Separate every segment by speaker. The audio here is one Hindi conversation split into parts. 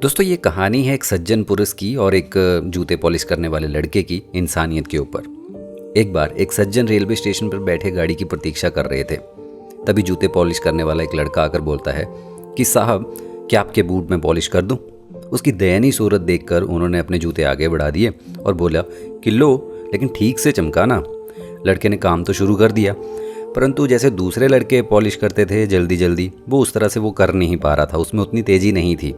Speaker 1: दोस्तों ये कहानी है एक सज्जन पुरुष की और एक जूते पॉलिश करने वाले लड़के की इंसानियत के ऊपर। एक बार एक सज्जन रेलवे स्टेशन पर बैठे गाड़ी की प्रतीक्षा कर रहे थे। तभी जूते पॉलिश करने वाला एक लड़का आकर बोलता है कि साहब क्या आपके बूट में पॉलिश कर दूं? उसकी दयनीय सूरत देखकर उन्होंने अपने जूते आगे बढ़ा दिए और बोला कि लो, लेकिन ठीक से चमकाना। लड़के ने काम तो शुरू कर दिया, परंतु जैसे दूसरे लड़के पॉलिश करते थे जल्दी जल्दी, वो उस तरह से वो कर नहीं पा रहा था, उसमें उतनी तेज़ी नहीं थी।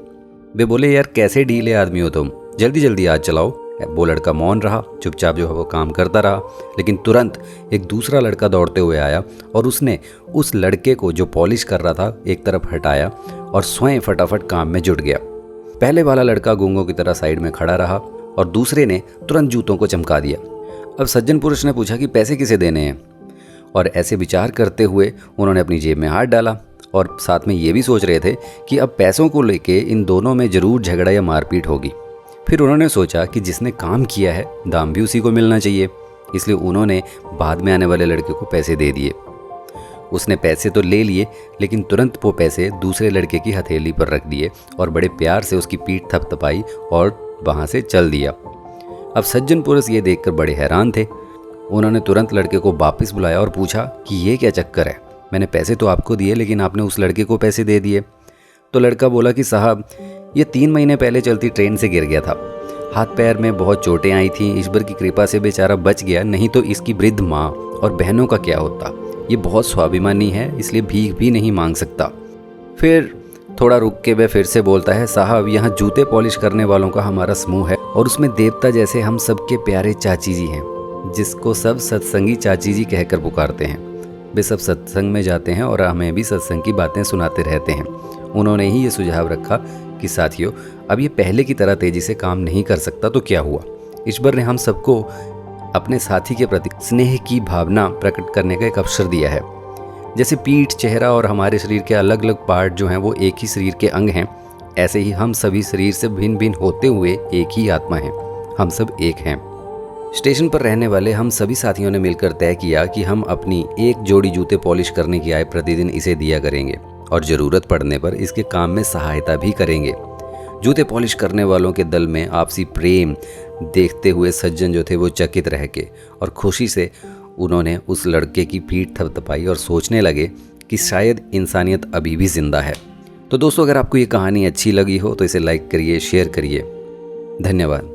Speaker 1: वे बोले यार कैसे ढीले आदमी हो तुम, जल्दी जल्दी आज चलाओ। वो लड़का मौन रहा, चुपचाप जो है वो काम करता रहा। लेकिन तुरंत एक दूसरा लड़का दौड़ते हुए आया और उसने उस लड़के को जो पॉलिश कर रहा था एक तरफ हटाया और स्वयं फटाफट काम में जुट गया। पहले वाला लड़का गूंगों की तरह साइड में खड़ा रहा और दूसरे ने तुरंत जूतों को चमका दिया। अब सज्जन पुरुष ने पूछा कि पैसे किसे देने हैं, और ऐसे विचार करते हुए उन्होंने अपनी जेब में हाथ डाला और साथ में ये भी सोच रहे थे कि अब पैसों को लेके इन दोनों में ज़रूर झगड़ा या मारपीट होगी। फिर उन्होंने सोचा कि जिसने काम किया है दाम भी उसी को मिलना चाहिए, इसलिए उन्होंने बाद में आने वाले लड़के को पैसे दे दिए। उसने पैसे तो ले लिए, लेकिन तुरंत वो पैसे दूसरे लड़के की हथेली पर रख दिए और बड़े प्यार से उसकी पीठ थपथपाई और वहाँ से चल दिया। अब सज्जन पुरुष ये देखकर बड़े हैरान थे। उन्होंने तुरंत लड़के को वापस बुलाया और पूछा कि ये क्या चक्कर है, मैंने पैसे तो आपको दिए लेकिन आपने उस लड़के को पैसे दे दिए। तो लड़का बोला कि साहब ये 3 महीने पहले चलती ट्रेन से गिर गया था, हाथ पैर में बहुत चोटें आई थीं, ईश्वर की कृपा से बेचारा बच गया, नहीं तो इसकी वृद्ध माँ और बहनों का क्या होता। ये बहुत स्वाभिमानी है, इसलिए भीख भी नहीं मांग सकता। फिर थोड़ा रुक के वह फिर से बोलता है, साहब यहाँ जूते पॉलिश करने वालों का हमारा समूह है और उसमें देवता जैसे हम सबके प्यारे चाची जी हैं, जिसको सब सत्संगी चाची जी कहकर पुकारते हैं। वे सब सत्संग में जाते हैं और हमें भी सत्संग की बातें सुनाते रहते हैं। उन्होंने ही ये सुझाव रखा कि साथियों अब ये पहले की तरह तेज़ी से काम नहीं कर सकता तो क्या हुआ। ईश्वर ने हम सबको अपने साथी के प्रति स्नेह की भावना प्रकट करने का एक अवसर दिया है। जैसे पीठ, चेहरा और हमारे शरीर के अलग अलग पार्ट जो हैं वो एक ही शरीर के अंग हैं, ऐसे ही हम सभी शरीर से भिन्न भिन्न होते हुए एक ही आत्मा हैं। हम सब एक हैं। स्टेशन पर रहने वाले हम सभी साथियों ने मिलकर तय किया कि हम अपनी एक जोड़ी जूते पॉलिश करने की आय प्रतिदिन इसे दिया करेंगे और ज़रूरत पड़ने पर इसके काम में सहायता भी करेंगे। जूते पॉलिश करने वालों के दल में आपसी प्रेम देखते हुए सज्जन जो थे वो चकित रह गए और खुशी से उन्होंने उस लड़के की पीठ थपथपाई और सोचने लगे कि शायद इंसानियत अभी भी जिंदा है। तो दोस्तों अगर आपको ये कहानी अच्छी लगी हो तो इसे लाइक करिए, शेयर करिए। धन्यवाद।